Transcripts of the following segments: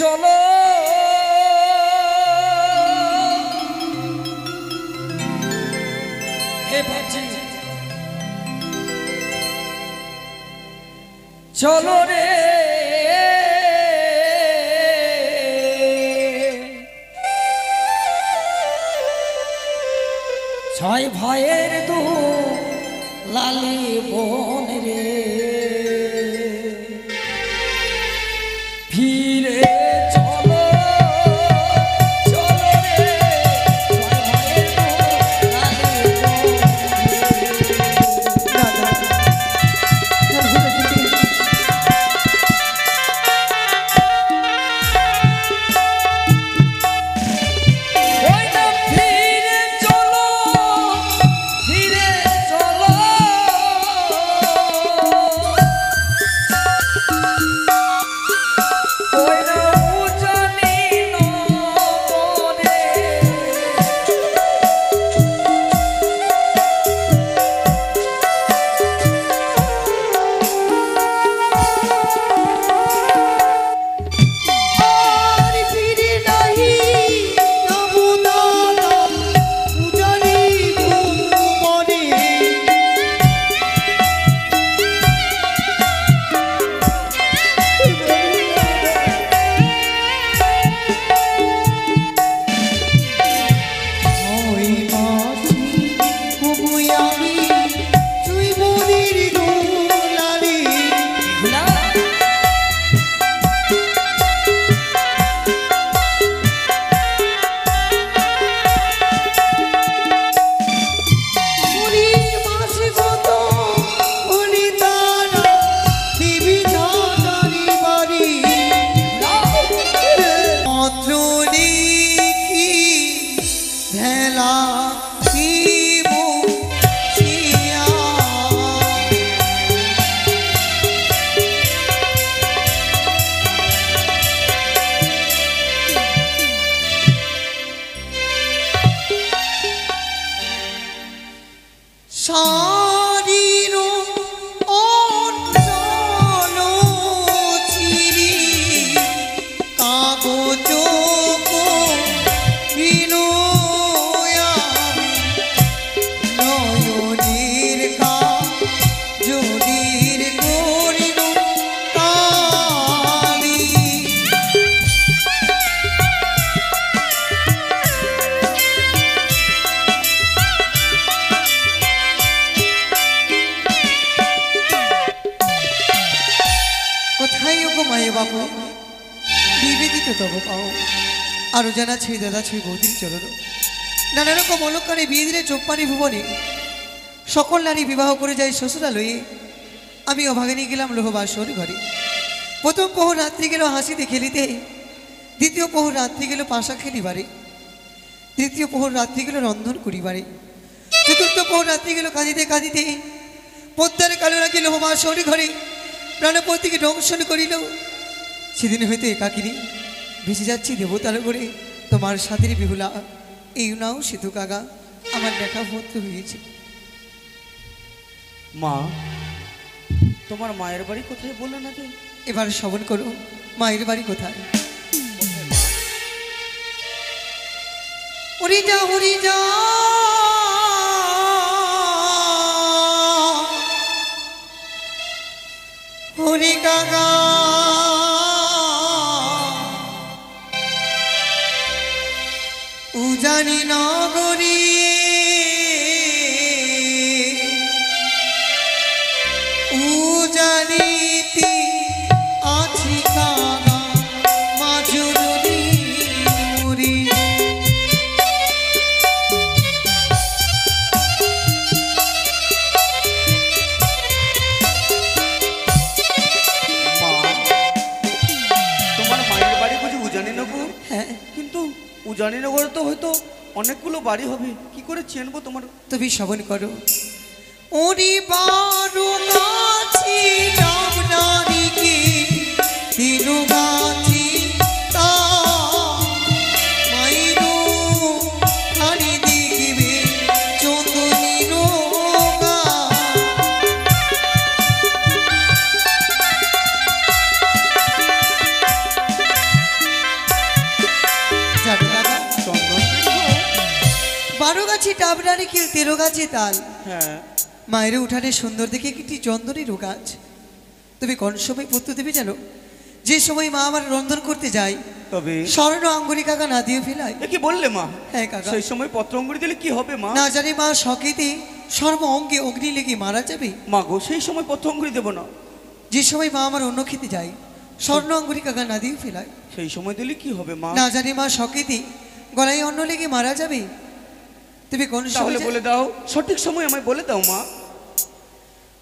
চলো হে ভাবছি চলো রে ছয় ভাইয়ের দু লালি বোন রে ফিরে চলো চলো রে ছয় ভাইয়ের দু লালি বাবু নিবেদিত তব পাও আরো জানা ছুঁই দাদা ছুঁই বৌদির চরণ নানা রকম অলঙ্কারে বিয়ে দিলে চোপ্পানি ভুবনে সকল নারী বিবাহ করে যায় শ্বশুরালয়ে আমি অভাগে গেলাম লোহবাসর ঘরে প্রথম প্রহর রাত্রি গেল হাসিতে খেলিতে দ্বিতীয় প্রহর রাত্রি গেল পাশা খেলিবারে তৃতীয় প্রহর রাত্রি গেল রন্ধন করিবারে চতুর্থ প্রহর রাত্রি গেল কাঁদিতে কাঁদিতে পদ্মার কালো রাখি লোহবাসর ঘরে প্রাণপতিকে দংশন করিল সেদিন হইতে একাকিনী ভেসে যাচ্ছি দেবতার করে তোমার সাথীর বিহুলা এই নাও সেতু কাগা আমার দেখা ভর্ত হয়েছে। মা তোমার মায়ের বাড়ি কোথায় বললো না? এবার শ্রবণ করো মায়ের বাড়ি কোথায়। হরি যা হরি যা হরি কাগা উজানি নগরী উজানিতি আছি কাগা মাজুরি মুরি উজানিনগরে তো হয়তো অনেকগুলো বাড়ি হবে, কি করে চিনবো তোমার? তুমি শ্রবণ করো। ওরি বারো গাছি ডাবনারিকে তিরু গাছি তা মাইরো খালি দেখিবে চন্দনীর গা গাছে ডাবরানি কি তেরো গাছে তাল। হ্যাঁ মায়ের উঠানে সুন্দর দেখে একটি চন্দনেরও গাছ। তুমি কোন সময় পুত্র দেবে জানো? যে সময় মা আমার রন্ধন করতে যায়, তবে স্বর্ণ আঙ্গুরি কাকা না দিয়ে ফেলায়। এ কি বললে মা? হ্যাঁ কাকা। সেই সময় পত্র অঙ্গুরি দিলে কি হবে মা? না জানি মা শখেতে সর্ব অঙ্গে অগ্নি লেগে মারা যাবে। মা গো, সেই সময় পত্র অঙ্গুরি দেবো না। যে সময় মা আমার অন্য খেতে যায়, স্বর্ণ আঙ্গুরি কাকা না দিয়ে ফেলায়। সেই সময় দিলে কি হবে মা? না জানি মা শখেতে গলায় অন্য লেগে মারা যাবে। তুমি কোন তাহলে সময় বলে দাও, সঠিক সময় আমায় বলে দাও মা।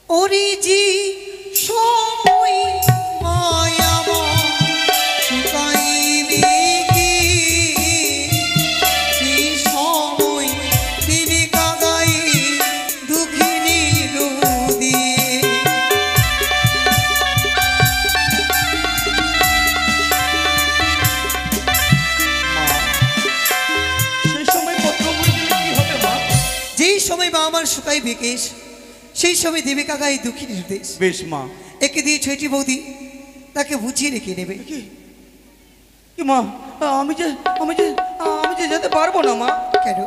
ওরে জি সময় মায়া শুকাইবে কি, সেই সময় দিবি কাগাই দুঃখিনী রুদিয়ে। সেই সময় পত্র অঙ্গুরি দিলে কি হবে মা? যেই সময় মা আমার শুকাইবে কেশ, সেই সময় দেবে কাগাই দুঃখিনী দেশ। বেশ মা। একে দিয়ে ছয়টি বৌদি তাকে বুঝিয়ে রেখে নেবে। কি কি মা, আমি যে আমি যে আমি যে যেতে পারবো না মা। কেন?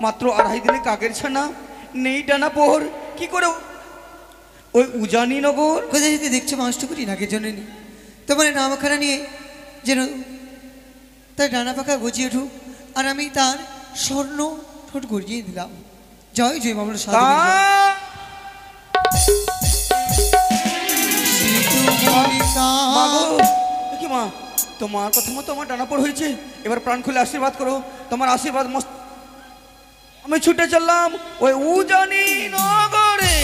মাত্র 2.5 দিনে কাকের ছানা, নেই টানা পোহর, কি করে ওই উজানি নগর? কোথায় যেতে দেখছো মাস্টুকুরি নাকের জন্য নি তোমার নামখানা নিয়ে যেন তার ডানা পাখা গজিয়ে উঠুক, আর আমি তার স্বর্ণ ঠোঁট গজিয়ে দিলাম। জয় জয় বাবুর সাথে কি মা, তোমার কথা মতো আমার ডানাপড় হয়েছে। এবার প্রাণ খুলে আশীর্বাদ করো, তোমার আশীর্বাদ মস্ত। আমি ছুটে চললাম ওই উজানি নগরে।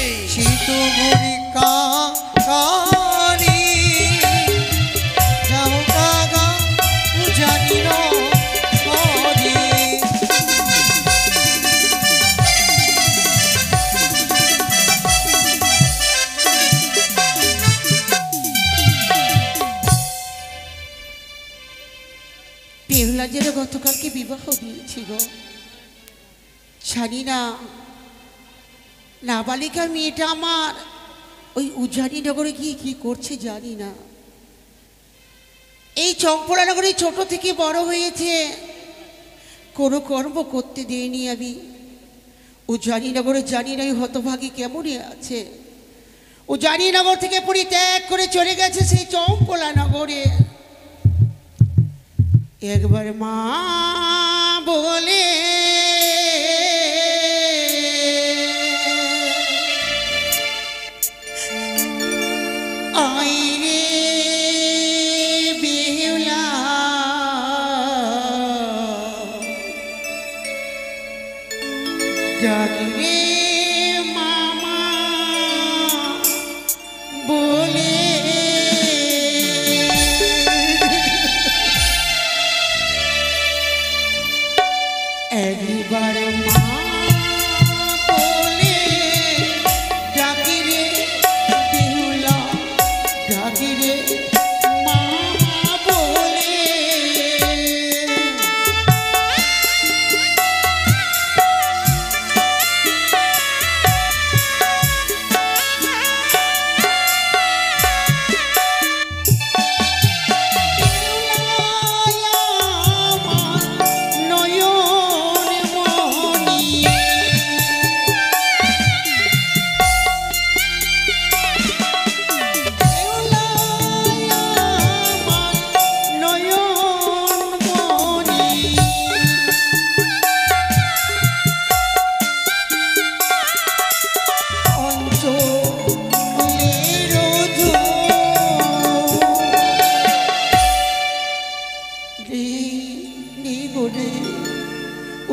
বেহুলাদের গতকালকে বিবাহ দিয়েছি গো। জানি না নাবালিকা মেয়েটা আমার ওই উজানি নগরে গিয়ে কি করছে জানি না। এই চম্পলা নগরে ছোট থেকে বড় হয়েছে, কোনো কর্ম করতে দেয়নি আমি। উজানি নগরে জানি না এই হতভাগী কেমনই আছে। উজানি নগর থেকে পরিত্যাগ করে চলে গেছে সেই চম্পলা নগরে। একবার মা বলে আইরে বেহুলা, ডাকরে মামা বলে। একবার মা বলে ডাকি রে বেহুলা, ডাকি রে মামা বলে।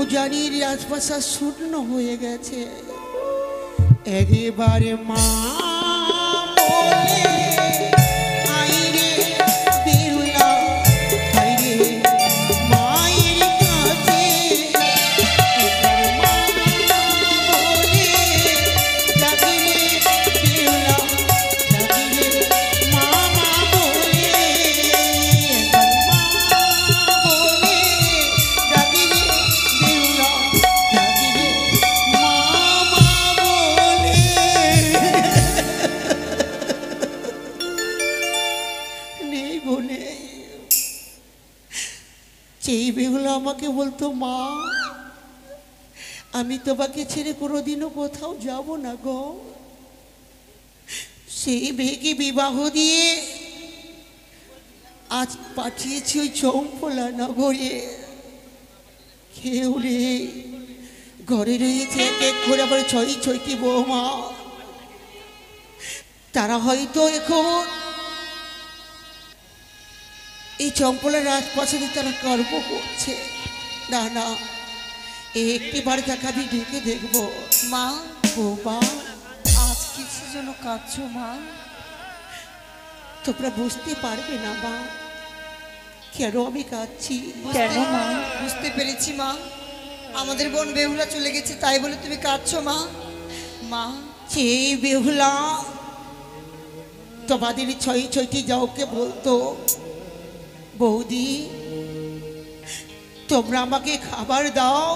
উজানির রাজপ্রাসা শূন্য হয়ে গেছে। একবারে মা বলে আইরে বেহুলা, আইরে মায়ের কাছে। একবার মা বলে ডাকি রে বেহুলা, ডাকি রে মামা বলে। একবার মা বলে ডাকি রে বেহুলা, ডাকি রে মামা বলে। নেই বলে যেই বেহুলা আমাকে বলতো মা, আমি তোমাকে ছেড়ে কোনোদিনও কোথাও যাব না গো। সেই মেয়েকে বিবাহ দিয়ে আজ পাঠিয়েছি ওই চম্পলা নগরে। কেউ নেই, ঘরে রয়েছে এক এক করে আবার ছয়টি বৌমা। তারা হয়তো এখন এই চম্পলার রাজপ্রাসাদে তারা কর্ম করছে। না না, একটিবার তাকে আমি ঢেকে দেখবো। মা, বৌমা, আজ কিছু জন্য কাঁদছো মা? তোমরা বুঝতে পারবে না মা কেন আমি কাঁদছি। কেন মা? বুঝতে পেরেছি মা, আমাদের বোন বেহুলা চলে গেছে তাই বলে তুমি কাঁদছো মা? মা, সেই বেহুলা তোমাদের ছয়টি যাওকে বলতো, বৌদি তোমরা আমাকে খাবার দাও,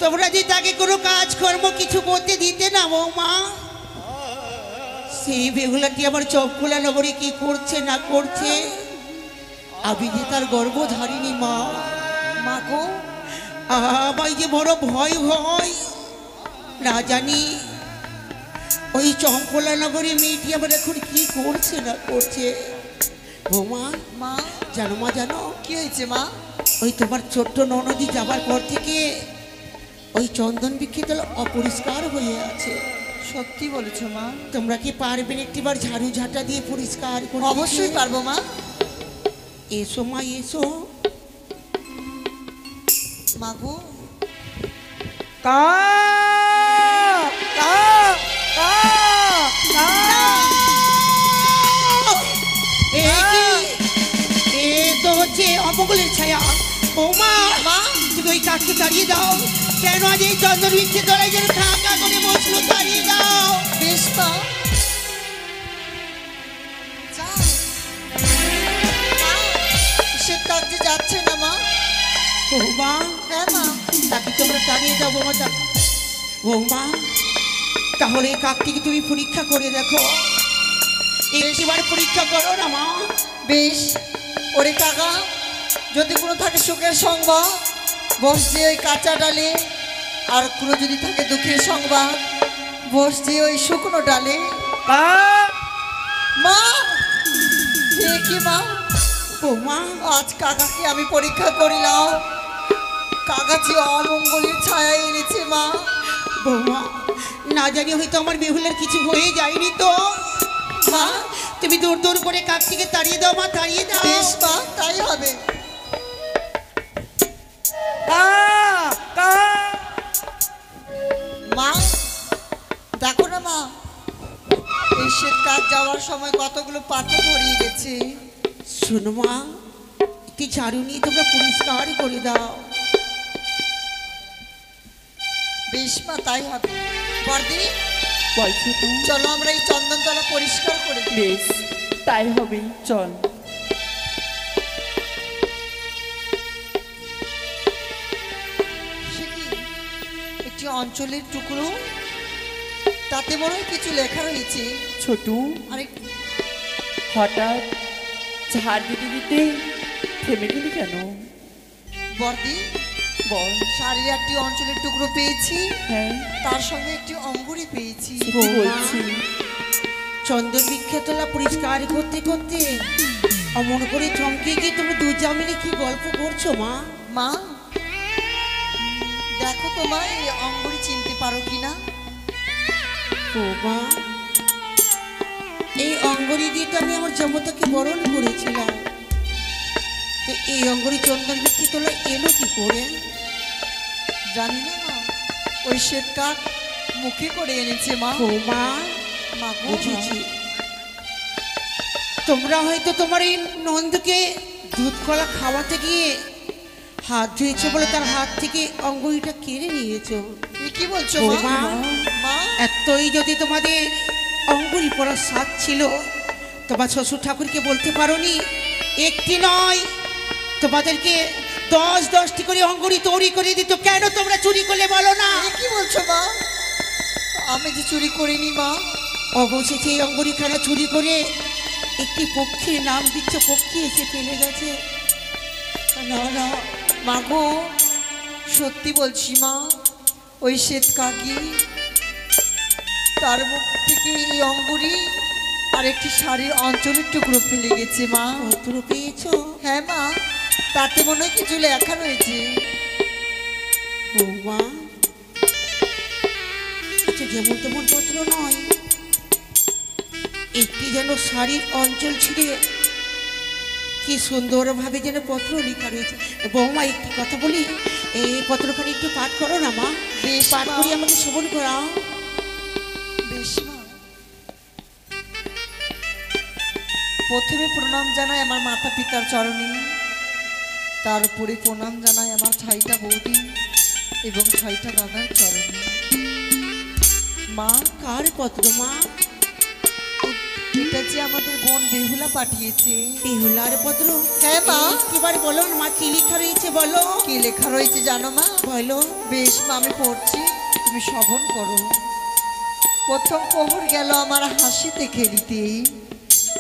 তোমরা যে তাকে কোনো কাজকর্ম কিছু করতে দিতে না বৌমা। সেই বেহুলাটি আমার চম্পলা নগরে কি করছে না করছে আমি যে তার গর্ভধারিণী মা। মা গো, আমায় যে বড় ভয় হয়, না জানি ওই চম্পলা নগরী মেয়েটি আমার এখন কি করছে না করছে। বৌমা, মা জানো মা, জানো কি হয়েছে মা? ওই তোমার ছোট্ট ননদী যাবার পর থেকে ওই চন্দন বৃক্ষে তো অপরিষ্কার হয়ে আছে। সত্যি বলেছো মা? তোমরা কি পারবেন একটিবার ঝাড়ু ঝাঁটা দিয়ে পরিষ্কার করে? অবশ্যই পারবো মা। এসো মা, এসো। মা গো, কা কা কা কা এ কি? এ তো হচ্ছে অমঙ্গলের ছায়া। বৌমা, মা তুমি ওই কাঠকে তাড়িয়ে দাও। কেন আজ এই চন্দন বৃক্ষে তলায় যেন ঠাকা করে বসলো, তাড়িয়ে দাও। বেশ মা। যা। মা, সে কাজে যাচ্ছে না মা? বৌমা, হ্যাঁ মা। তাকে তোমরা তাড়িয়ে দাও বৌমা। বৌমা, তাহলে এই কাকটিকে তুমি পরীক্ষা করে দেখো। একটিবার পরীক্ষা করো না মা। বেশ। ওরে কাকা, যদি কোনো থাকে সুখের সংবাদ বসছে ওই কাঁচা ডালে, আর কোনো যদি থাকে দুঃখের সংবাদ বসছে ওই শুকনো ডালে। কা মা, এ কি মা? বৌমা, আজ কাকাকে আমি পরীক্ষা করিলাম, কাকা যে অমঙ্গলের ছায়া এনেছে মা। বৌমা, না জানি হয়তো আমার বেহুলার কিছু হয়ে যায়নি তো। মা, তুমি দূর দূর করে কাকটিকে তাড়িয়ে দাও মা, তাড়িয়ে দাও। বেশ মা, তাই হবে। কা কা মা, দেখো না মা, এই শীত কাজ যাওয়ার সময় কতগুলো পাতা ধরিয়ে গেছে। শোনো মা, একটি ঝাড়ু নিয়ে তোমরা পরিষ্কার করে দাও। বেশ মা, তাই হবে। বর্দি, বলছো তো? চলো আমরা এই চন্দনতলা পরিষ্কার করে দিই। বেশ, তাই হবে, চল। সে কি? একটি অঞ্চলের টুকরো, তাতে মনে হয় কিছু লেখা রয়েছে। ছোটু, আরে হঠাৎ ঝাড় দিতে দিতে থেমে গেলি কেন? বর্দি, বল। শাড়ির একটি অঞ্চলের টুকরো পেয়েছি, হ্যাঁ, তার সঙ্গে একটি অঙ্গুরি পেয়েছি। সে কি বলছি? চন্দন বৃক্ষতলা পরিষ্কার করতে করতে অমন করে চমকে গিয়ে তোমরা দুজা মিলে কি গল্প করছো মা? মা, দেখো তোমার এই অঙ্গুরি চিনতে পারো কিনা। বৌমা, এই অঙ্গরি দিয়ে তো আমি আমার জমতাকে বরণ করেছিলাম, তো এই অঙ্গরি চন্দন বৃক্ষতলা এলো কি করে? জানি না মা, ওই শ্বেত কাক মুখে করে এনেছে মা। বৌমা, মা গো, বুঝেছি, তোমরা হয়তো তোমার এই নন্দকে দুধ কলা খাওয়াতে গিয়ে হাত ধুয়েছো বলে তার হাত থেকে অঙ্গুরিটা কেড়ে নিয়েছো। এ কি বলছো ও মা? মা, মা, এতই যদি তোমাদের অঙ্গুরি পড়ার স্বাদ ছিল, তোমার শ্বশুর ঠাকুরকে বলতে পারোনি একটি নয় তোমাদেরকে 10-10টি করে অঙ্গুরি তৈরি করে দিত? কেন তোমরা চুরি করলে বলো না? এ কি বলছো মা? আমি যে চুরি করিনি মা। অবশেষে এই অঙ্গুরিখানা চুরি করে একটি পক্ষীর নাম দিচ্ছ, পক্ষী এসে ফেলে গেছে। না না, মা গো, সত্যি বলছি মা, ওই শ্বেত কাকি তার মুখ থেকে এই অঙ্গুরি আর একটি শাড়ির অঞ্চলের টুকরো ফেলে গেছে মা। পত্র পেয়েছো? হ্যাঁ মা, তাতে মনে হয় কিছু লেখা রয়েছে। বৌমা, এটা যেমন তেমন পত্র নয়, একটি যেন শাড়ির অঞ্চল ছিঁড়ে কি সুন্দরভাবে যেন পত্র লেখা রয়েছে। বৌমা, একটি কথা বলি, এই পত্রখানি একটু পাঠ করো না মা। বেশ পাঠ মা। করি আমাকে শ্রবণ করাও। বেশ মা। প্রথমে প্রণাম জানাই আমার মাতা পিতার চরণে, তারপরে প্রণাম জানাই আমার ছাইটা বৌদি এবং ছাইটা দাদার চরণে। মা, কার পত্র মা? এটা যে আমাদের বোন বেহুলা পাঠিয়েছে। বেহুলার পত্র? হ্যাঁ মা। এবার বলো না মা, কি লেখা রয়েছে বলো। কি লেখা রয়েছে জানো মা? বলো। বেশ মা, আমি পড়ছি, তুমি শ্রবণ করো। প্রথম প্রহর গেল আমার হাসিতে খেলিতে,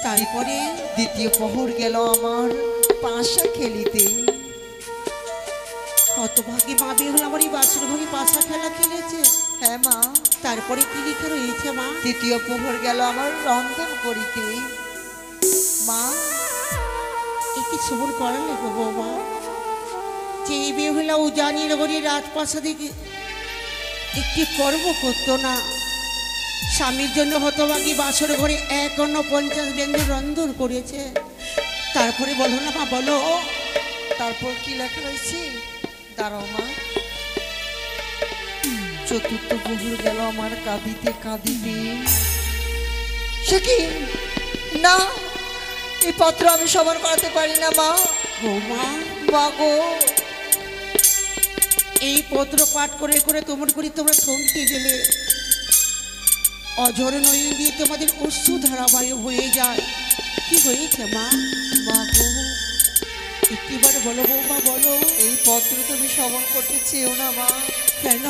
তারপরে দ্বিতীয় প্রহর গেল আমার পাশা খেলিতে। হতভাগী মা বেহুলা আমার এই বাসর ঘরে পাশা খেলা খেলেছে। হ্যাঁ মা। তারপরে কি লেখা রয়েছে মা? তৃতীয় প্রহর গেল আমার রন্ধন করিতে। মা, একটি শ্রবণ করালে গো বৌমা, যে এই বেহুলা উজানি নগরী রাজপ্রাসাদে একটি কর্ম করতো না, স্বামীর জন্য হতভাগী বাসর ঘরে 51 ব্যঞ্জন রন্ধন করেছে। তারপরে বলো না মা, বলো। তারপর কি লেখা রয়েছে দাঁড়াও মা। চতুর্থ প্রহর গেল আমার কাঁদিতে কাঁদিতে। সে কি না, এই পত্র আমি শ্রবণ করাতে পারি না মা। বৌমা, মা গো, এই পত্র পাঠ করে করে তোমরা থমকে গেলে, অঝর নদী দিয়ে তোমাদের অশ্রু ধারাবাহিক হয়ে যায়। কি হয়েছে মা? মা গো, একটিবার বলো বৌমা, বলো। এই পত্র তুমি শ্রবণ করতে চেও না মা। কেন?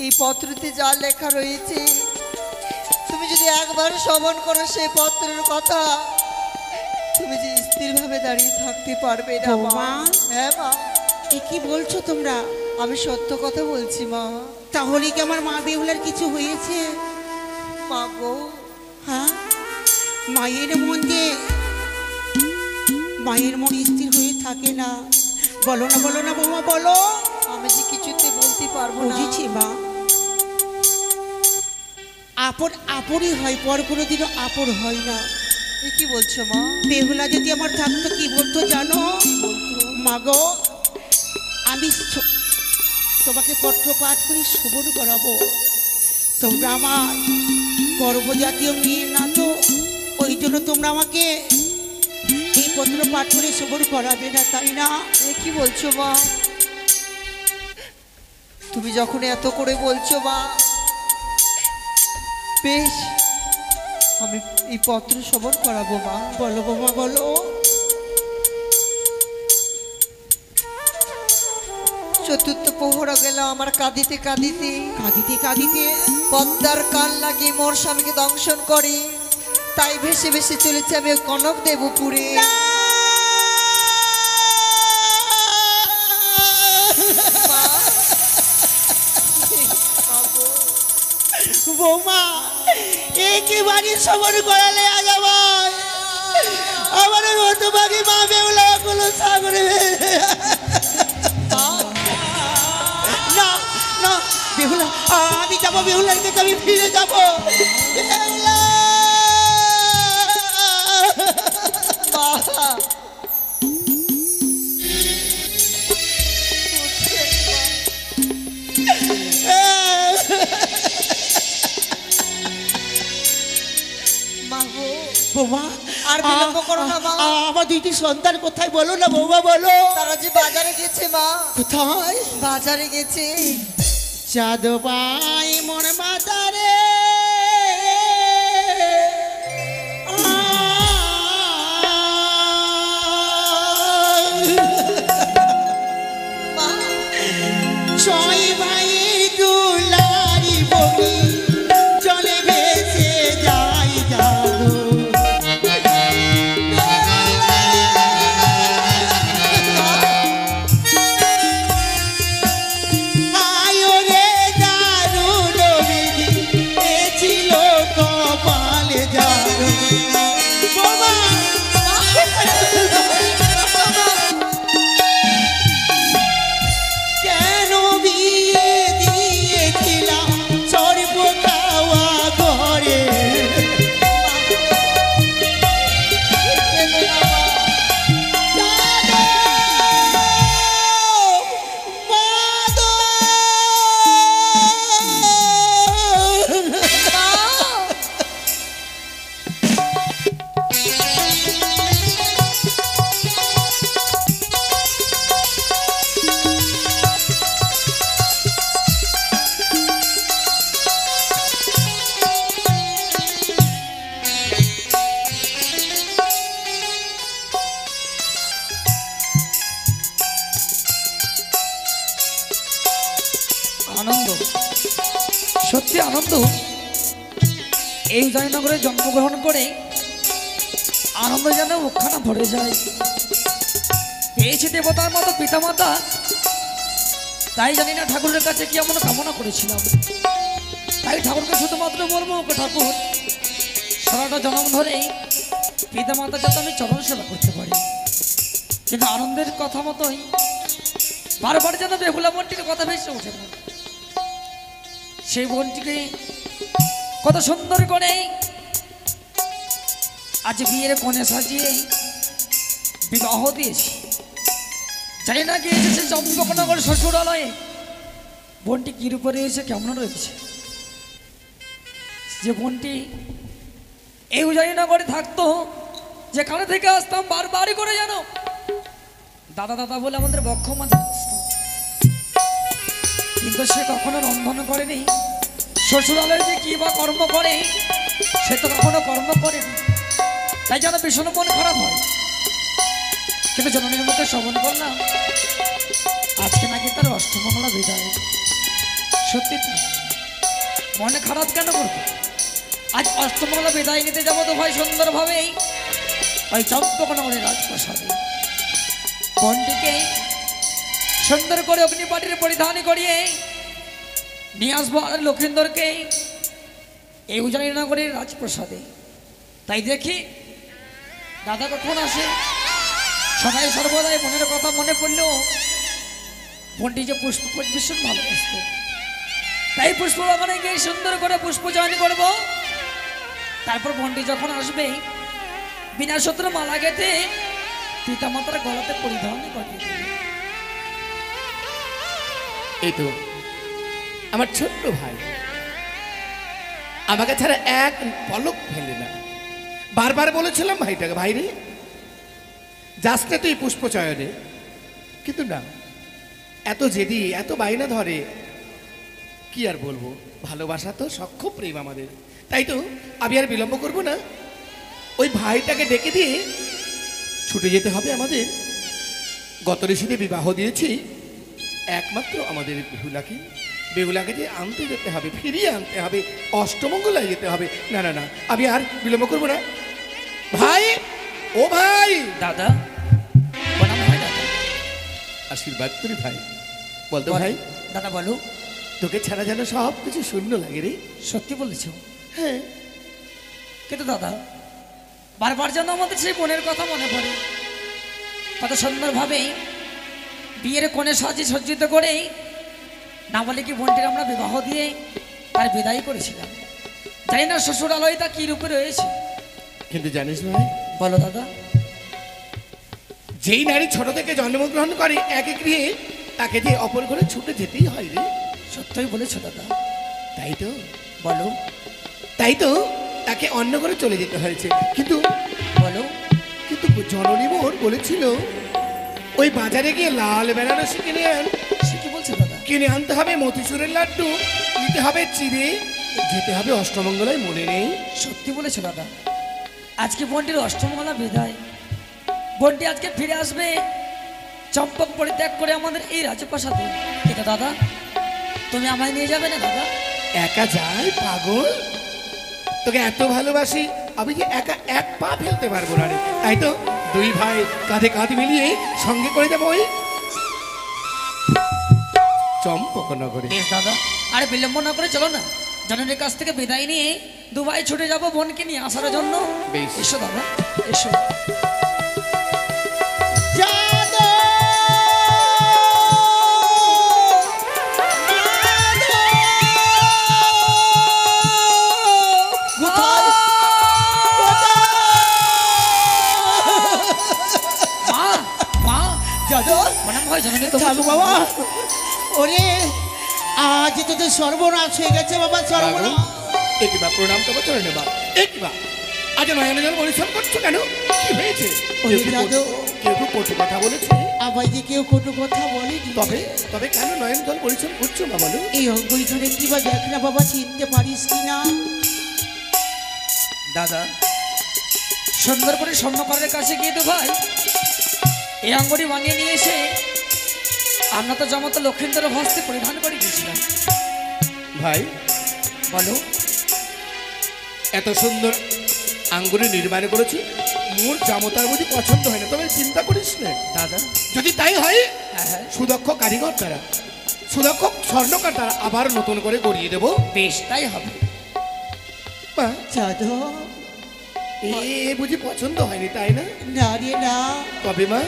এই পত্রতে যা লেখা রয়েছে, তুমি যদি একবার শ্রবণ করো সেই পত্রের কথা, তুমি যে স্থিরভাবে দাঁড়িয়ে থাকতে পারবে না মা। বৌমা। হ্যাঁ মা, এ কি বলছো তোমরা? আমি সত্য কথা বলছি মা। তাহলে কি আমার মা বেহুলার কিছু হয়েছে? মা গো, হ্যাঁ, মায়ের মন স্থির হয়ে থাকে না। বলো না, বলো না বৌমা, বলো। আমি যে কিছুতে বলতে পারবো না। বুঝেছি মা, আপনই হয়, পর কোনোদিনও আপন হয় না। এ কি বলছো মা? বেহুলা যদি আমার থাকতো কি বলতো জানো? মা গো, আমি তোমাকে পত্র পাঠ করে শ্রবণ করাবো। তোমরা আমার গর্ভজাতীয় মেয়ে না তো, ওই জন্য তোমরা আমাকে এই পত্র পাঠ করে শ্রবণ করাবে না, তাই না? এ কি বলছো মা? তুমি যখন এত করে বলছো মা, বেশ, আমি এই পত্র শ্রবণ করাবো মা। বলো বাবা, বলো। চতুর্থ প্রহর গেল আমার কাঁদিতে কাঁদিতে, কাঁদিতে কাঁদিতে পদ্মার কান লাগিয়ে মোর স্বামীকে দংশন করে, তাই ভেসে ভেসে চলেছে আমি কনক দেবপুরে। বৌমা, একেবারে শ্রবণ করালে আজ আমার হতভাগী মা বেহুলা কোনো সাগরে। না না বেহুলা, আমি যাবো বেহুলার কাছে, আমি ফিরে যাবো। বেহুলা! বৌমা, আর বিলম্ব করো না মা। আমার দুইটি সন্তান কোথায় বলো না বৌমা, বলো। তারা যে বাজারে গেছে মা। কোথায়? বাজারে গেছে। যাদবাই মোর বাজারে মা, ছয় ভাইয়ের দুলারি বগি চলে ভেসে যাই জাদু। আনন্দ, সত্যি আনন্দ। এই উদয়নগরে জন্মগ্রহণ করে আনন্দ যেন মুখখানা ভরে যায়। পেয়েছি দেবতার মতো পিতামাতা, তাই জানি না ঠাকুরের কাছে কি এমন কামনা করেছিলাম। তাই ঠাকুরকে শুধুমাত্র বলবো, ওকে ঠাকুর সারাটা জন্ম ধরেই পিতামাতা যাতে আমি চরণ সেবা করতে পারি। কিন্তু আনন্দের কথা মতোই বারবার যেন বেহুলা বোনটিকে কথা ভেসে ওঠে না। সেই বোনটিকে কত সুন্দর করে আজ বিয়ের কোণে সাজিয়ে বিবাহ দিয়েছি। জানি না কি এসেছে চম্পকনগর শ্বশুরালয়ে, বোনটি কির উপরে এসে কেমন রয়েছে। যে বোনটি এই উদয়নগরে থাকতো, যেখানে থেকে আসতাম বারবারই করে যেন দাদা দাদা বলে আমাদের বক্ষ মাঝে আসতো, কিন্তু সে কখনো রন্ধন করেনি। শ্বশুরালয়ে যে কি বা কর্ম করে, সে তো কখনো কর্ম করেনি। তাই যেন ভীষণ মন খারাপ হয়। কিন্তু জননীর মুখে শ্রবণ করলাম আজকে নাকি তার অষ্টমঙ্গলা বিদায়। সত্যি তো মনে খারাপ কেন করবো? আজ অষ্টমঙ্গলা বিদায় নিতে যাবো তো ভাই সুন্দরভাবেই ওই চম্পকনগরের রাজপ্রাসাদে। বোনটিকে সুন্দর করে অগ্নিপাটির পরিধান করিয়ে নিয়ে আসবো আর লক্ষিন্দরকে এই উদয়নগরের রাজপ্রাসাদে। তাই দেখি দাদা কখন আসে। সবাই সর্বদাই মনের কথা মনে পড়লেও বোনটি যে পুষ্প ভীষণ ভালোবাসত, তাই পুষ্প বাগানে গিয়ে সুন্দর করে পুষ্প চয়ন করব। তারপর বোনটি যখন আসবে বিনা সূত্র মালা গেঁথে পিতামাতার গলাতে পরিধান করিয়ে দেবে। এই তো আমার ছোট্ট ভাই, আমাকে ছাড়া এক পলক ফেলে না। বারবার বলেছিলাম ভাইটাকে, ভাই রে যাস না তুই পুষ্প চয়নে, কিন্তু না, এত জেদি, এত বাইনা ধরে। কি আর বলবো, ভালোবাসা তো সখ্য প্রেম আমাদের। তাই তো আমি আর বিলম্ব করব না, ওই ভাইটাকে ডেকে দিয়ে ছুটে যেতে হবে আমাদের। গত ঋষিতে বিবাহ দিয়েছি একমাত্র আমাদের বেহুলাকে যে আনতে যেতে হবে, ফিরিয়ে আনতে হবে, অষ্টমঙ্গলায় যেতে হবে। না না না, আমি আর বিলম্ব করব না। ভাই, ও ভাই, দাদা প্রণাম হয় দাদা। আশীর্বাদ করি ভাই। বলতো ভাই, দাদা বলো। তোকে ছাড়া যেন সব কিছু শূন্য লাগে রে। সত্যি বলেছ? হ্যাঁ, কিন্তু দাদা বারবার যেন আমাদের সেই বোনের কথা মনে পড়ে। কত সুন্দরভাবে বিয়ের কোণে সাজিয়ে সজ্জিত করেই না বলে কি বোনটির আমরা বিবাহ দিয়ে তার বিদায় করেছিলাম। জানি না শ্বশুরালয় তা কি রূপে রয়েছে। কিন্তু জানিস ভাই, বলো দাদা। যেই নারী ছোট থেকে জন্মগ্রহণ করে এক গৃহে, তাকে যে অপর ঘরে ছুটে যেতেই হয় রে। সত্যই বলেছো দাদা। তাই তো, বলো। তাই তো তাকে অন্য ঘরে চলে যেতে হয়েছে। কিন্তু বলো। কিন্তু জননী মোর বলেছিল ওই বাজারে গিয়ে লাল বেনারসি কিনে আন। সে কি বলছো দাদা? কিনে আনতে হবে মতিচুরের লাড্ডু, নিতে হবে চিড়ে, যেতে হবে অষ্টমঙ্গলায়, মনে নেই? সত্যি বলেছো দাদা। আজকে বোনটির অষ্টমঙ্গলা বিদায়। বোনটি আজকে ফিরে আসবে চম্পক পরিত্যাগ করে আমাদের এই রাজপ্রাসাদে। কিন্তু দাদা তুমি আমায় নিয়ে যাবে না দাদা? একা যাই পাগল, তোকে এত ভালোবাসি, আমি যে একা এক পা ফেলতে পারবো না রে। তাই তো দুই ভাই কাঁধে কাঁধ মিলিয়ে সঙ্গে করে যাবো ওই চম্পকনগরে। বেশ দাদা, আরে বিলম্ব না করে চলো না, জননীর কাছ থেকে বিদায় নিয়ে দু ভাই ছুটে যাবো বোনকে নিয়ে আসার জন্য। বেশ। এসো দাদা, এসো। জাদু বাবা, ওরে আজ তোদের সর্বনাশ হয়ে গেছে বাবা, সর্বনাশ। একিবা প্রণাম তবে চলে নেবা। একিবা আজ নয়ন জল পরিশ্রম করছো কেন? কি হয়েছে? ওরে জাদু, কেউ কটু কথা বলেছে? আবার যে কেউ কটু কথা বলেনি। তবে তবে কেন নয়ন জল পরিশ্রম করছো না বলো? এই অঙ্গুই ধরে কি বা দেখ না বাবা, চিনতে পারিস কি না? দাদা সুন্দর করে স্বর্ণকারের কাছে গিয়ে তো ভাই এই আঙ্গুরি ভাঙিয়ে নিয়ে এসে আমরা তো জামাতা লক্ষিন্দর হস্তে পরিধান করে গেছিলাম। ভাই বলো। এত সুন্দর আঙ্গুরে নির্মাণ করেছি, মোর জামতার বুঝি পছন্দ হয় না, তবে চিন্তা করিস না দাদা। যদি তাই হয় হ্যাঁ হ্যাঁ, সুদক্ষ কারিগর দ্বারা, সুদক্ষ স্বর্ণকার দ্বারা আবার নতুন করে গড়িয়ে দেবো। বেশ তাই হবে। মা, যাদব, এ বুঝি পছন্দ হয়নি তাই না? না রে না, তবে মা,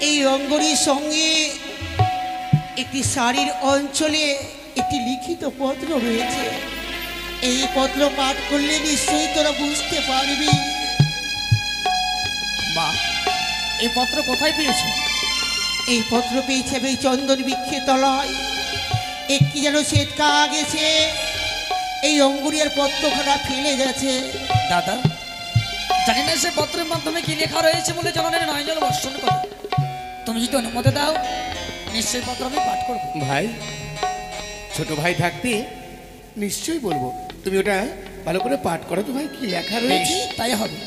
এই অঙ্গরির সঙ্গে একটি শাড়ির অঞ্চলে একটি লিখিত পত্র রয়েছে। এই পত্র পাঠ করলে নিশ্চয়ই তোরা বুঝতে পারবি। মা, এই পত্র কোথায় পেয়েছো? এই পত্র পেয়েছে এই চন্দন বৃক্ষের তলায়। একটি যেন শ্বেতকা গেছে, এই অঙ্গুরিয়ার পত্রখানা ফেলে গেছে। দাদা, জানি না সে পত্রের মাধ্যমে কি লেখা রয়েছে বলে জননের নয় জল বর্ষণ করে। তুমি যদি অনুমতি দাও নিশ্চয়ই পত্র আমি পাঠ করবো। ভাই, ছোট ভাই থাকতে নিশ্চয়ই বলবো, তুমি ওটা ভালো করে পাঠ করো তো ভাই, কি লেখা বেশ রয়েছে। তাই হবে।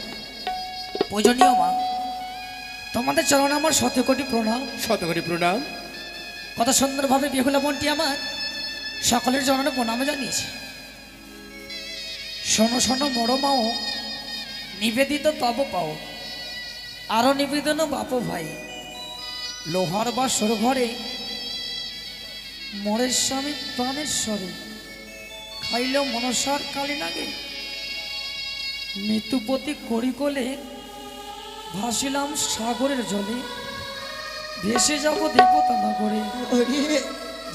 পূজনীয় মা, তোমাদের চরণে আমার 100 কোটি প্রণাম। শত করে প্রণাম। কত সুন্দরভাবে বেহুলা বোনটি আমার সকলের চরণে প্রণাম জানিয়েছে। শোনো শোনো বড় মাও, নিবেদিত তব পাও, আরো নিবেদন বাপ ভাই। লোহার বা সর ঘরে মরের স্বামী প্রাণেশ্বরে, খাইল মনসার কালী নাগে, মৃত্যুপতি করি কোলে, ভাসিলাম সাগরের জলে, ভেসে যাব দেবতা নগরে, ওরে,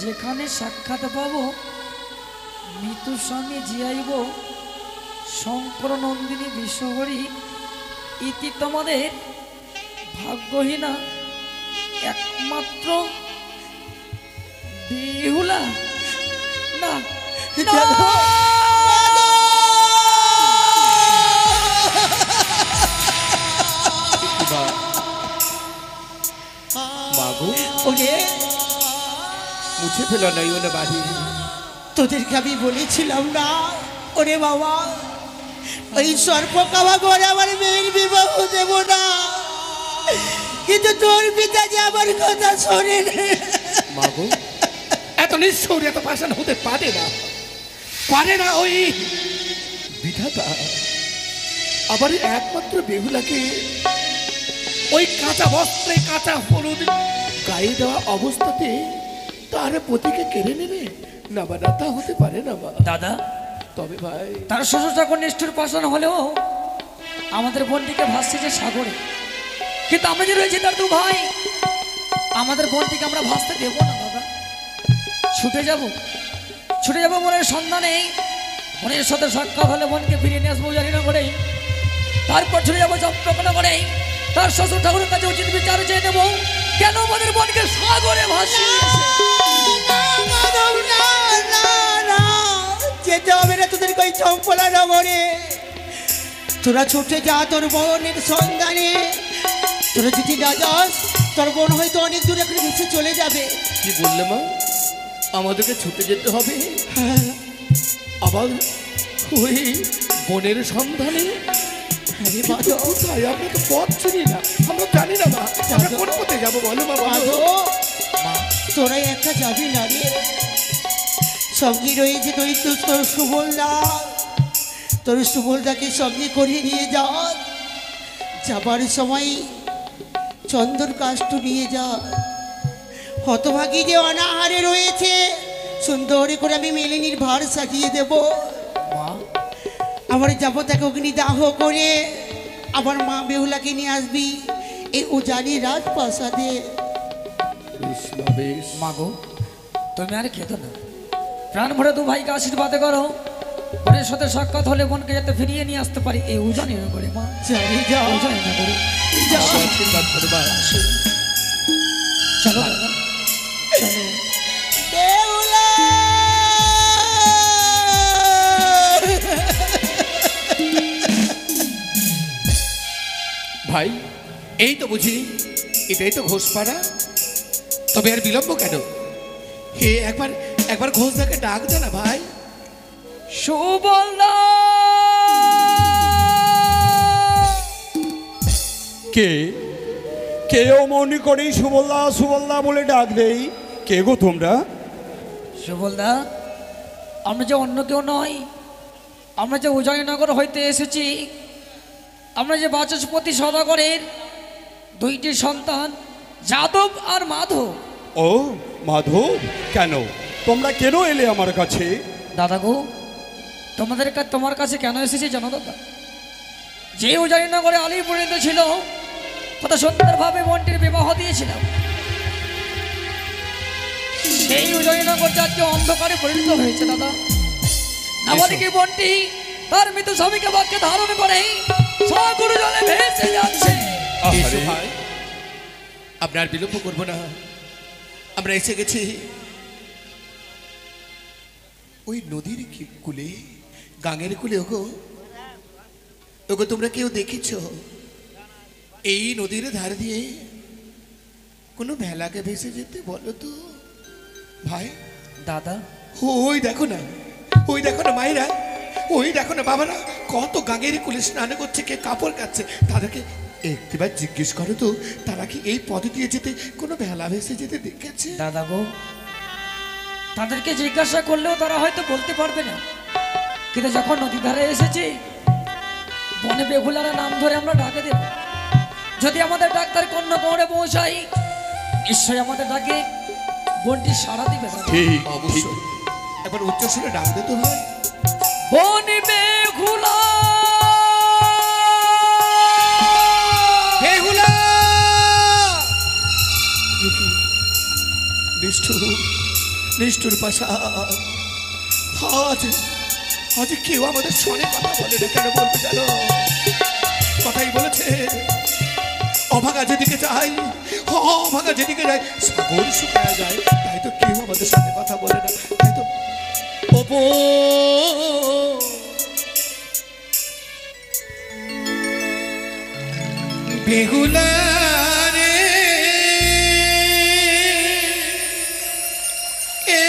যেখানে সাক্ষাৎ পাবো মৃত্যু স্বামী জিয়াইব, শঙ্কর নন্দিনী বিশ্বহরি, ইতি তোমাদের ভাগ্যহীনা একমাত্র বেহুলা না। মাগো, ওরে, মুছে ফেলো নাই ওনা বাড়ি। তোদেরকে আমি বলেছিলাম না ওরে বাবা, ওই সর্পকামা করে আমার মেয়ের বিবাহ দেব না, কিন্তু তোর পিতা যে আমার কথা শোনে না। মাগো, এত নিঃস্ব এত পাষাণ হতে পারে না, পারে না। ওই বিধাতা আবার একমাত্র বেহুলাকে ওই কাঁচা বস্ত্রে কাঁচা হলুদ গায়ে দেওয়া অবস্থাতে তার পতিকে কেড়ে নেবে না, বা না, তা হতে পারে না মা। দাদা, তবে ভাই, তার শ্বশুর ঠাকুর নিষ্ঠুর পাষাণ হলেও আমাদের বোনটিকে ভাসছে যে সাগরে, কিন্তু আমরা যে রয়েছি তার 2 ভাই, আমাদের বোনটিকে আমরা ভাসতে দেবো না দাদা। ছুটে যাব মনের সন্ধানে, মনের সাথে সাক্ষাৎ হলে বোনকে ফিরিয়ে নিয়ে আসবো জানি না করে, তারপর ছুটে যাবো চন্দ্রকোনা করে, তার শ্বশুর ঠাকুরের কাছে উচিত বিচার চেয়ে নেবো কেন আমাদের বোনকে সাগরে ভাসিয়েছে। মাধব, না না না, যেতে হবে না তোদের ওই চম্পলা নগরে। তোরা ছুটে যা তোর বোনের সন্ধানে, তোরা যদি না যাস তোর বোন হয়তো অনেক দূরে এখন ভেসে চলে যাবে। কি বললে মা? আমাদেরকে ছুটে যেতে হবে আবার ওই বনের সন্ধানে? আরে কিন্তু মাধব, কোথায়? আমরা তো পথ চিনি না, আমরা জানি না মা, আমরা কোন পথে যাবো বলো মা, বলো। মাধব, তোরা একা যাবি না রে, সঙ্গে রয়েছে তোর সুবলদা, তোর সুবলদাকে সঙ্গে করিয়ে নিয়ে যা। যাবার সময় চন্দন কাষ্ট নিয়ে যা। হতভাগী যে অনাহারে রয়েছে, সুন্দর করে আমি মেলিনীর ভার সাজিয়ে দেব। মা, আবার যাবো তাকে অগ্নিদাহ করে, আবার মা বেহুলাকে নিয়ে আসবি এই উজানি রাজপ্রাসাদে। বেশ মা, বেশ। মাগো, তুমি আর খেতো না, প্রাণ ভরে 2 ভাইকে আশীর্বাদ করো, বোনের সাথে সাক্ষাৎ হলে বোনকে যাতে ফিরিয়ে নিয়ে আসতে পারি এই উজানি না করে মা, জানি যা, উজানি না করে। যা। আশীর্বাদ করো মা। চলো দাদা, চলো। বেহুলা! ভাই, এই তো বুঝি, এটাই তো ঘোষপাড়া। তবে আর বিলম্ব কেন? হে, একবার ঘোষদাকে ডাক দে না ভাই। সুবলদা! কে? কেউ মনে করেই সুবলদা সুবলদা বলে ডাক দেই। কে গো তোমরা? সুবলদা, আমরা যে অন্য কেউ নয়, আমরা যে উদয়নগর হইতে এসেছি। আমরা যে বাচস্পতি সদাগরের দুইটি সন্তান, যাদব আর মাধব। ও মাধব, কেন তোমরা কেন এলে আমার কাছে? দাদা গো, তোমার কাছে কেন এসেছি জানো দাদা? যে উদয়নগরে আলী পরিণত ছিল, কত সুন্দরভাবে বোনটির বিবাহ দিয়েছিলাম। সেই উদয়নগর আজকে অন্ধকারে পরিণত হয়েছে দাদা। আমাদেরকে বোনটি তার মৃত স্বামীকে বাক্যে ধারণ করে সাগর জলে ভেসে যাচ্ছে। এসো ভাই, আপনার বিলম্ব করবো না, আমরা এসে গেছি ওই নদীর কূলে, গাঙের কূলে। ওগো ওগো, তোমরা কেউ দেখেছ এই নদীর ধার দিয়ে কোনো ভেলাকে ভেসে যেতে? বলো তো ভাই। দাদা, ওই দেখো না, ওই দেখো না মায়েরা, ওই দেখো না বাবারা, কত গাঙের কুলে স্নান করছে, কে কাপড় কাচ্ছে। তাদেরকে একটিবার জিজ্ঞেস করো তো, তারা কি এই পথ দিয়ে যেতে কোনো ভেলা ভেসে যেতে দেখেছে? দাদা গো, তাদেরকে জিজ্ঞাসা করলেও তারা হয়তো বলতে পারবে না। কিন্তু যখন নদী ধারে এসেছি, বনে বেহুলারা নাম ধরে আমরা ডাকে দেব। যদি আমাদের ডাক্তার কন্যা গৌড়ে পৌঁছাই, নিশ্চয়ই আমাদের ডাকে বোনটি সাড়া দিবে দাদা। ঠিক অবশ্যই, একবার উচ্চস্বরে ডাক দে তো ভাই। বনে বেহুলা, বেহুলা! এ কি নিষ্ঠুর, নিষ্ঠুর পাশা। আজ আজ কেউ আমাদের সনে কথা বলে না, কেন বলতে জানো? কথাই বলেছে, অভাগা যেদিকে যায়, অভাগা যেদিকে যায় সাগর শুকায়া যায়। তাই তো কেউ আমাদের সাথে কথা বলে না। তাই তো অপো বেহুলা রে, এ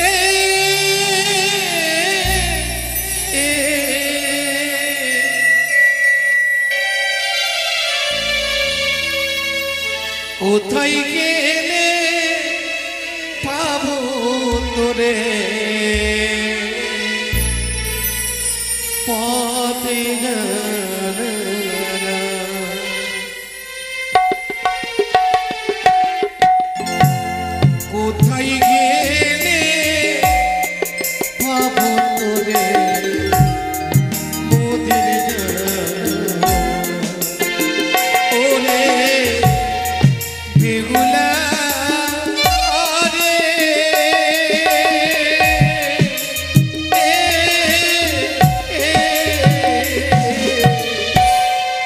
এ এ কোথায় গেলে পাবো তোরে, পথে কোথায় গেলে পাবো তোরে, মোদের ওরে বেহুলা রে,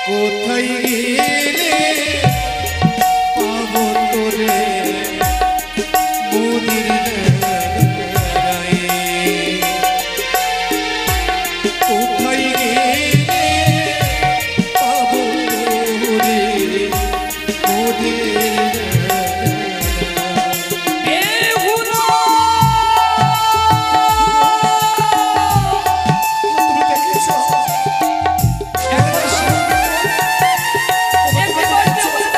কোথায় গেলে পাবো তোরে, মোদের কোথায় গেলে পাবো তোরে, মোদের বেহুলা, তুমি দেখেছো? একবার বাড়িতে বলে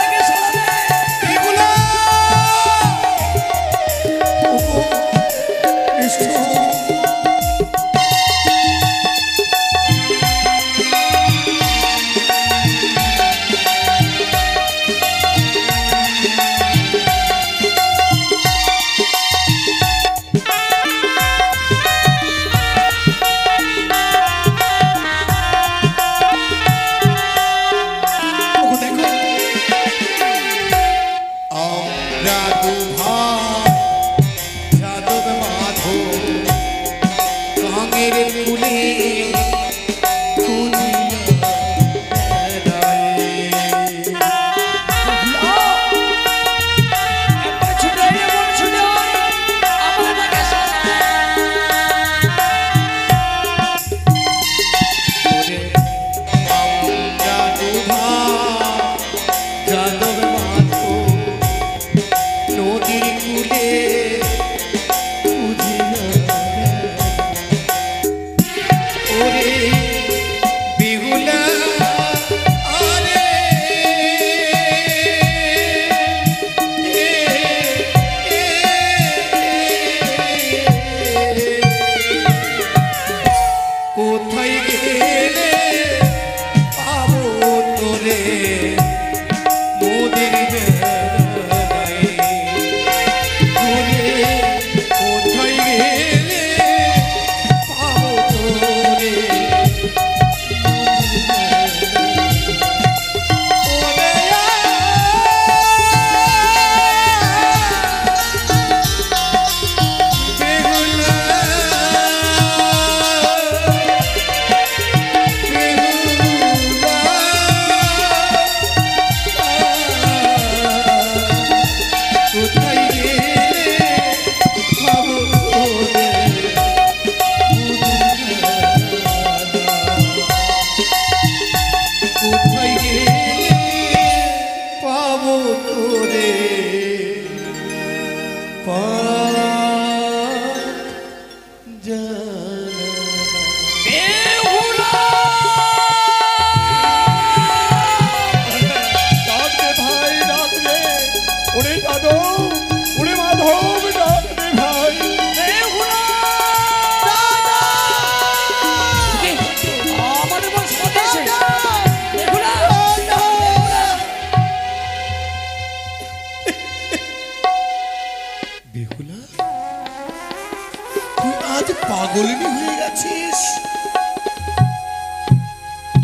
পাগলিনী হয়ে গেছিস?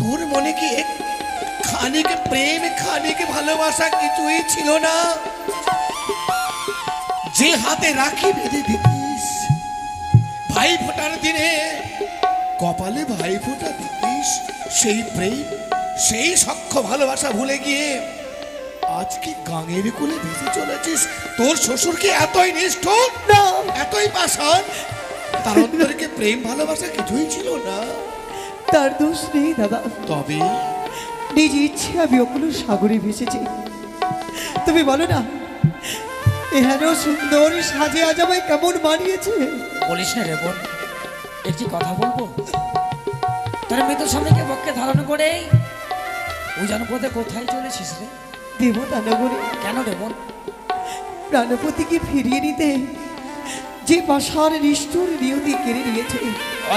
তোর মনে কি খানিক প্রেম খানিক ভালোবাসা কিছুই ছিল না? যে হাতে রাখি বেঁধে দিতিস, ভাই ফোটার দিনে কপালে ভাই ফোঁটা দিতিস, সেই প্রেম সেই সখ্য ভালোবাসা ভুলে গিয়ে আজ কি গাঙের কোলে ভেসে চলেছিস? তোর শ্বশুর কি এতই নিষ্ঠুর, না, এতই পাষাণ? তার অন্তরে কি প্রেম ভালোবাসা কিছুই ছিল না? তার দোষ নেই দাদা। তবে নিজ ইচ্ছে আমি ওগুলো সাগরে ভেসেছি। তুমি বলো না, এখানে সুন্দর সাজে আজ আমায় কেমন মানিয়েছে। বলিস না রে বোন, একটি কথা বলবো। তোর মৃত স্বামীকে পক্ষে ধারণ করে ওই জনপদে কোথায় চলেছিস রে? দেবতা নগরে। কেন রে বোন? প্রাণপতিকে ফিরিয়ে নিতে যে পাষাণ নিষ্ঠুর নিয়তি কেড়ে নিয়েছে।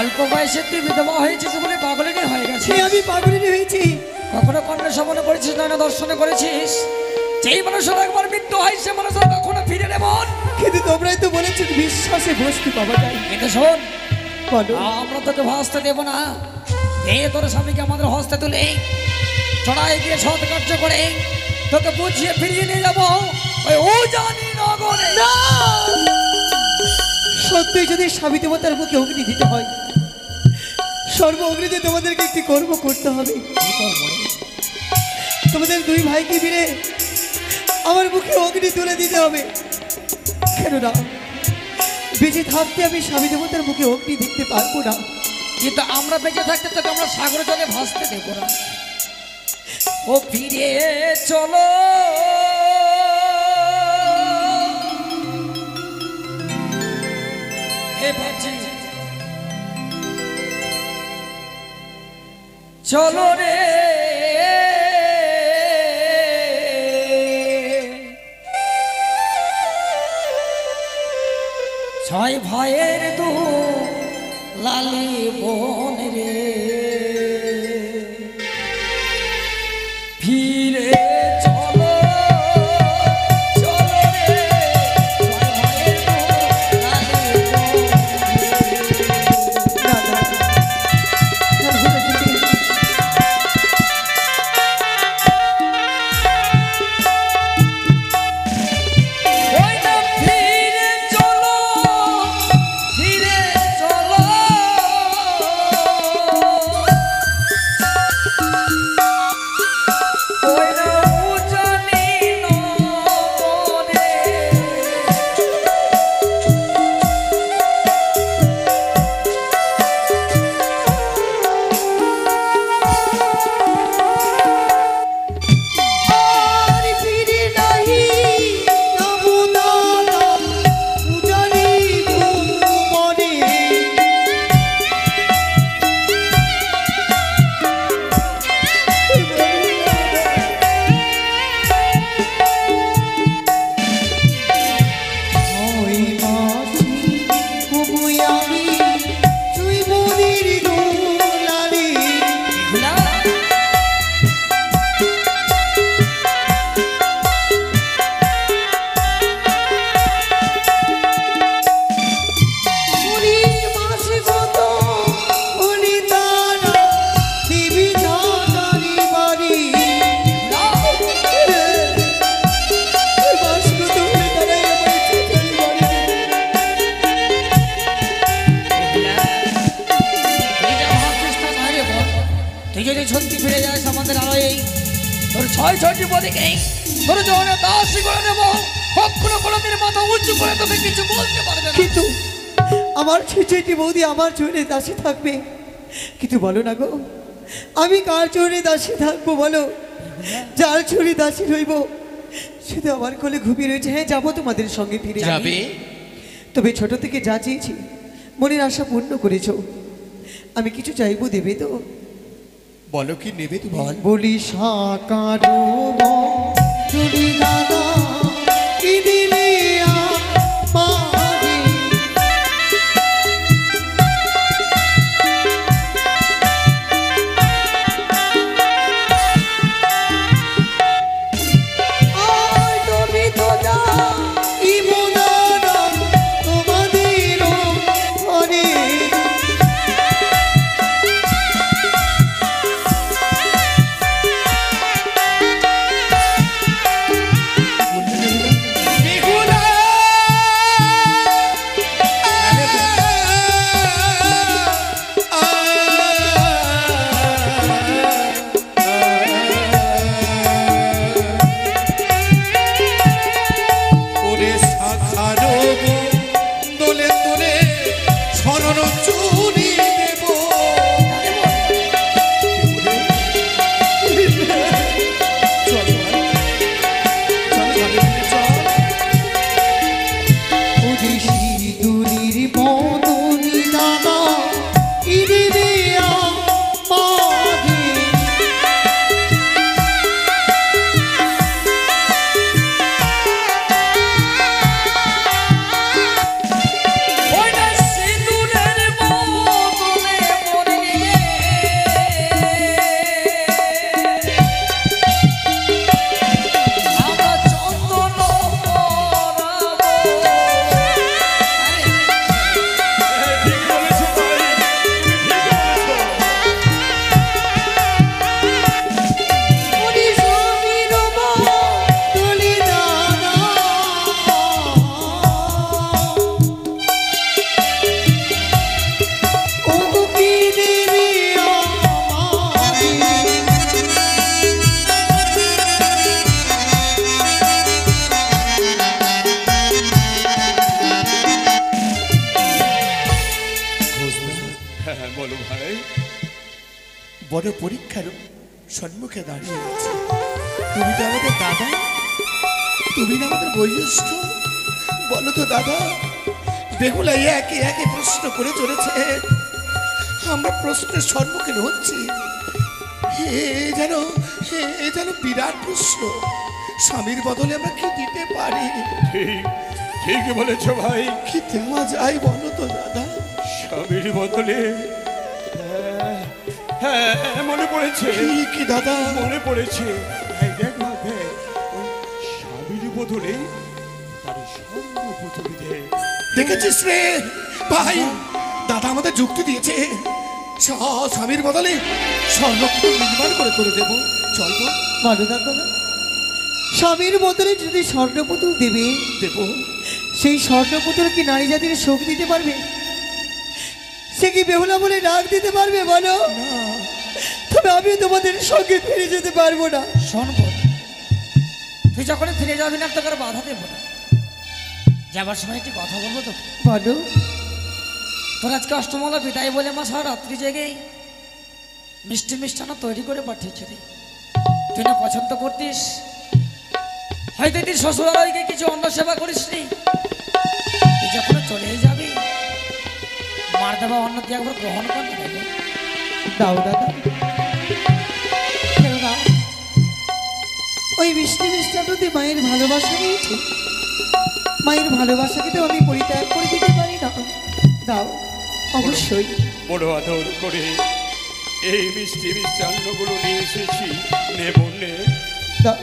অল্প বয়সে তুই বিধবা হয়েছিস বলে পাগলিনী হয়ে গেছে। সে আমি পাগলিনী হয়েছি। কখনো কন্যা সমন করেছিস, নয়না দর্শন করেছিস? যেই মানুষের একবার মৃত্যু হয় সে মানুষ কখনো ফিরে নে বোন। কিন্তু তোমরাই তো বলেছো বিশ্বাসে বস্তু পাওয়া যায়। কিন্তু শোন, বলো। আমরা তোকে ভাসতে দেবো না। এই তোর স্বামীকে আমাদের হস্তে তুলে চড়াই গিয়ে সৎ কার্য করে তোকে বুঝিয়ে ফিরিয়ে নিয়ে যাবো ওই উজানি নগরে। সত্যি যদি স্বামী দেবতার মুখে অগ্নি দিতে হয়, সর্ব অগ্নিতে তোমাদেরকে একটি কর্ম করতে হবে। তোমাদের দুই ভাইকে মিলে আমার মুখে অগ্নি তুলে দিতে হবে। কেন না, বেঁচে থাকতে আমি স্বামী দেবতার মুখে অগ্নি দেখতে পারবো না। কিন্তু আমরা বেঁচে থাকতে তোকে আমরা সাগর জলে ভাসতে দেবো না। ও ফিরে চলো হে ভাবছি, চলো রে ছয় ভাইয়ের দু লালি বোন রে, ফিরে চলো চলো রে ছয় ভাইয়ের দু লালি বোন রে। না, না, না, না, না, না। ওই না ফিরে চলো, ফিরে চলো। ওই না উজানি নগরে। আর ফিরে নাহি যাবো দাদা, উজানি ভুবনে। ওই মাছি হবই আমি, তুই বলির দোলালি। না উনি মাসে কত উনি তারা দিবি জানারি বাড়ি। মাস কত উনি তারাই আমার ছেলের বাড়ি। তুই যা ভাবছিস তা নয় রে বোন। তুই যদি সত্যি ফিরে যাস আমাদের আলোয়, তোর ছয় ছয়টি পদিকে তোর জনে দাসী করে নেব। কখনো কোনোদিন মাথা উঁচু করে তোকে কিছু বলতে পারবে না। কিন্তু আমার ছেলেটি বৌদি আমার চোরে দাসী থাকবে। কিন্তু বলো না গো, আমি কার চোরে দাসী থাকবো বলো? যার চোরে দাসী রইব শুধু আমার কোলে ঘুমিয়ে রয়েছে। হ্যাঁ, যাবো তোমাদের সঙ্গে ফিরে। যাবে? তবে ছোট থেকে যা চেয়েছি মনের আশা পূর্ণ করেছ। আমি কিছু চাইবো, দেবে তো? বলো কি নেবে তুমি? বলি সাকারো চুরি দাদা কি দিলে আমারে। আয় তুমি তো জানিব দাদা তোমাদেরও ঘরে। বড় পরীক্ষার সম্মুখে দাঁড়িয়ে আছে। তুমি তো আমাদের দাদা, তুমি না আমাদের বয়োজ্যেষ্ঠ। বলো তো দাদা, বেহুলা একে একে প্রশ্ন করে চলেছে, আমরা প্রশ্নের সম্মুখীন হচ্ছি। এ যেন বিরাট প্রশ্ন। স্বামীর বদলে আমরা কি দিতে পারি? ঠিক ঠিক বলেছ ভাই। কি দেওয়া যায় বলো তো দাদা? স্বামীর বদলে হ্যাঁ মনে পড়েছে। কি দাদা? মনে পড়েছে। এই দেখ না, দেখ, ওই স্বামীর বদলে তার স্বর্ণ পুতুলি দে। দেখেছিস রে ভাই, দাদা আমাদের যুক্তি দিয়েছে, স্বামীর বদলে স্বর্ণপুতুল নির্মাণ করে করে দেব। চল গো। বলো দাদা, স্বামীর বদলে যদি স্বর্ণপুতুল দেবে, দেব। সেই স্বর্ণপুতুল কি নারী জাতির শোক দিতে পারবে? সে কি বেহুলা বলে ডাক দিতে পারবে বলো? তবে আমি তোমাদের সঙ্গে ফিরে যেতে পারবো না। শোন বোন, তুই যখন ফিরে যাবি না তোকে আর বাধা দেবো না। যাবার সময় একটি কথা বলবো তোকে। বলো। তোর আজকে অষ্টমলা বিদায় বলে মা সারা রাত্রি জেগেই মিষ্টি মিষ্টান্ন তৈরি করে পাঠিয়েছে রে। তুই না পছন্দ করতিস, হয়তো তুই শ্বশুরালয়কে কিছু অন্ন সেবা করিস নি। তুই যখন চলেই যাবি, মার দেওয়া অন্ন তুই একবার গ্রহণ কর না দেবো। দাও দাদা, কেন না? ওই মিষ্টি মিষ্টান্নতে মায়ের ভালোবাসা নিয়েছে, মায়ের ভালোবাসাকে তো আমি পরিত্যাগ করে দিতে পারি না। দাও, অবশ্যই। বড় আদর করে এই মিষ্টি মিষ্টান্নগুলো নিয়ে এসেছি, নেব নে। দাও,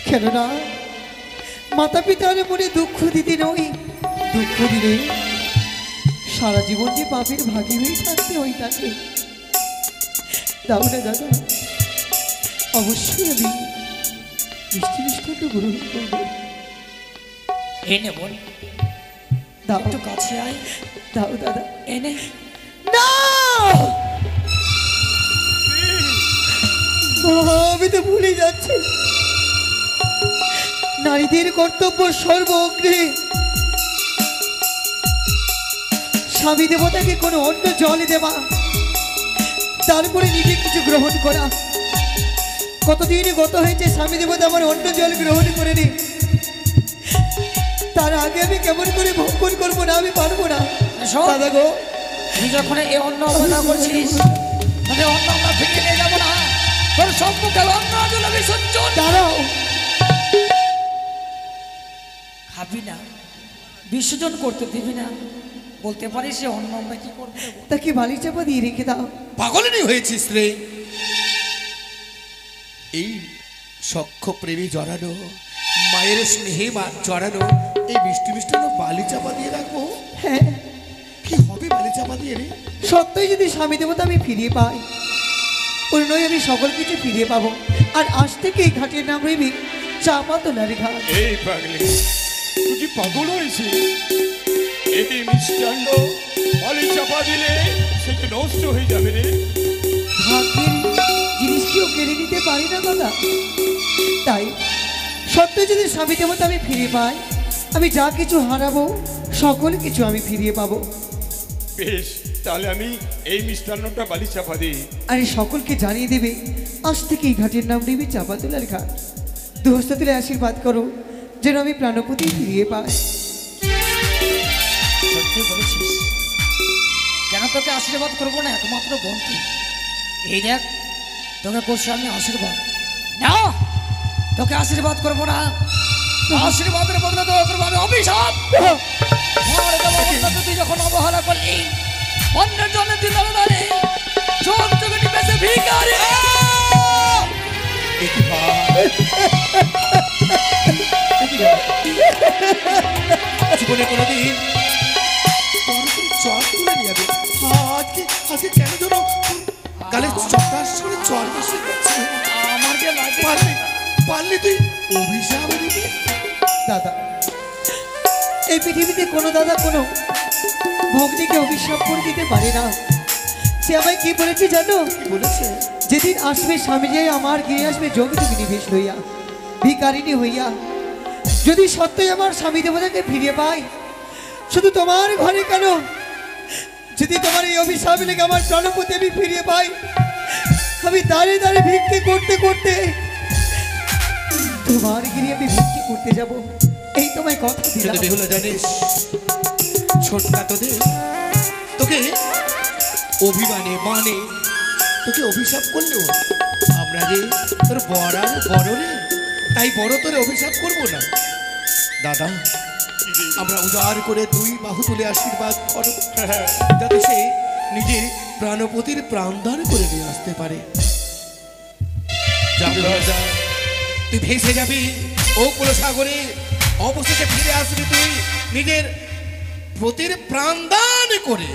কেন না? মাতা পিতার মনে দুঃখ দিতে নয়, দুঃখ দিলে সারা জীবন যে পাপের ভাগী হয়ে থাকতে হয় তাকে। দাও না দাদা, অবশ্যই আমি মিষ্টি মিষ্টান্ন গ্রহণ করবো। এনে বোন, দাও, একটু কাছে আয়। দাও দাদা। এনে না, আমি তো ভুলে যাচ্ছি, নারীদের কর্তব্য সর্ব অগ্রে স্বামী দেবতাকে কোনো অন্য জল দেওয়া, তারপরে নিজে কিছু গ্রহণ করা। কতদিন গত হয়েছে স্বামী দেবতা আমার অন্য জল গ্রহণ করে নি, তার আগে আমি কেমন করে ভক্ষণ করবো না? আমি পারবো না শোন, দাদা গো। তুই যখন এই অন্ন অবহেলা করছিস, তাহলে অন্ন আমরা ফিরিয়ে নিয়ে যাবো না। তোর সম্মুখে অন্ন আদল বিসর্জন। দাঁড়াও, খাবি না, বিসর্জন করতে দিবি না, বলতে পারিস সে অন্ন আমরা কি করবো রে বোন? তাকে বালি চাপা দিয়ে রেখে দাও। পাগলিনী হয়েছিস রে? এই সখ্য প্রেমী জড়ানো, মায়ের স্নেহে জড়ানো এই মিষ্টি মিষ্টান্ন বালি চাপা দিয়ে রাখবো? হ্যাঁ, কি হবে বালি চাপা দিয়ে রে? সত্যই যদি স্বামী দেবতা আমি ফিরিয়ে পাই, অন্যই আমি সকল কিছু ফিরিয়ে পাবো। আর আজ থেকে এই ঘাটের নাম রইবি চাপা তোলার ঘাট। এই পাগলি, তুই কি পাগল হয়েছিস? এই মিষ্টান্ন বালি চাপা দিলে সেটা নষ্ট হয়ে যাবে রে। ভাগ্যের জিনিস কেউ কেড়ে নিতে পারি না দাদা। তাই সত্যই যদি স্বামী দেবতা আমি ফিরে পাই, আমি যা কিছু হারাবো সকল কিছু আমি ফিরিয়ে পাবো। বেশ, তাহলে আমি এই মিষ্টান্নটা বালি চাপা দিই। আর এই সকলকে জানিয়ে দেবে আজ থেকে এই ঘাটের নাম নেবে চাপা তোলার ঘাট। দুহস্ত তুলে আশীর্বাদ করো যেন আমি প্রাণপতি ফিরিয়ে পাই। সত্যি বলেছিস, কেন তোকে আশীর্বাদ করবো না? একমাত্র বোন তুই। এই দেখ, তোকে করছি আমি আশীর্বাদ। না, তোকে আশীর্বাদ করবো না, আশীর্বাদের বদলে তোকে করবো আমি অভিশাপ। মার দেওয়া অবস্থাতে তুই যখন অবহেলা করলি, অন্যের জন্য তুই দাঁড়ে চোখ চোখে নিবেছে ভিখারি। জীবনে কোনোদিন চর তুলে নিয়ে যাবে। আজকে আজকে কেন যেন গালে চটার সঙ্গে চর বসে গেছে। আমার যে লাগে পারলি তুই অভিশাপ দিবি? দাদা, এই পৃথিবীতে কোনো দাদা কোনো ভগ্নীকে অভিশাপ করে দিতে পারে না। সে আমায় কি বলেছে জানো? কি বলেছে? যেদিন আসবে স্বামী যে আমার গিয়ে আসবে যোগিনী নিবেশ হইয়া, ভিকারিণী হইয়া। যদি সত্যই আমার স্বামী দেবতাকে ফিরে পাই, শুধু তোমার ঘরে কেন, যদি তোমার এই অভিশাপ লেগে আমার জনপতি আমি ফিরিয়ে পাই, আমি দাঁড়িয়ে দাঁড়িয়ে ভিক্ষে করতে করতে তোমার গিয়ে আমি ভিক্ষে করতে যাব, এই তোমায় কথা দিলাম। কিন্তু বেহুলা জানিস, ছোটকা তোকে অভিমানে মানে তোকে অভিশাপ করলো, আমরা যে তোর বড় আর বড় রে, তাই বড় তোরে অভিশাপ করব না। দাদা, আমরা উদার করে দুই বাহু তুলে আশীর্বাদ করো, যাতে সে নিজের প্রাণপতির প্রাণদান করে নিয়ে আসতে পারে। যাবে রাজা, তুই ভেসে যাবি ও কুলসাগরে, অবশেষে ফিরে আসবি তুই নিজের পতির প্রাণদান করে।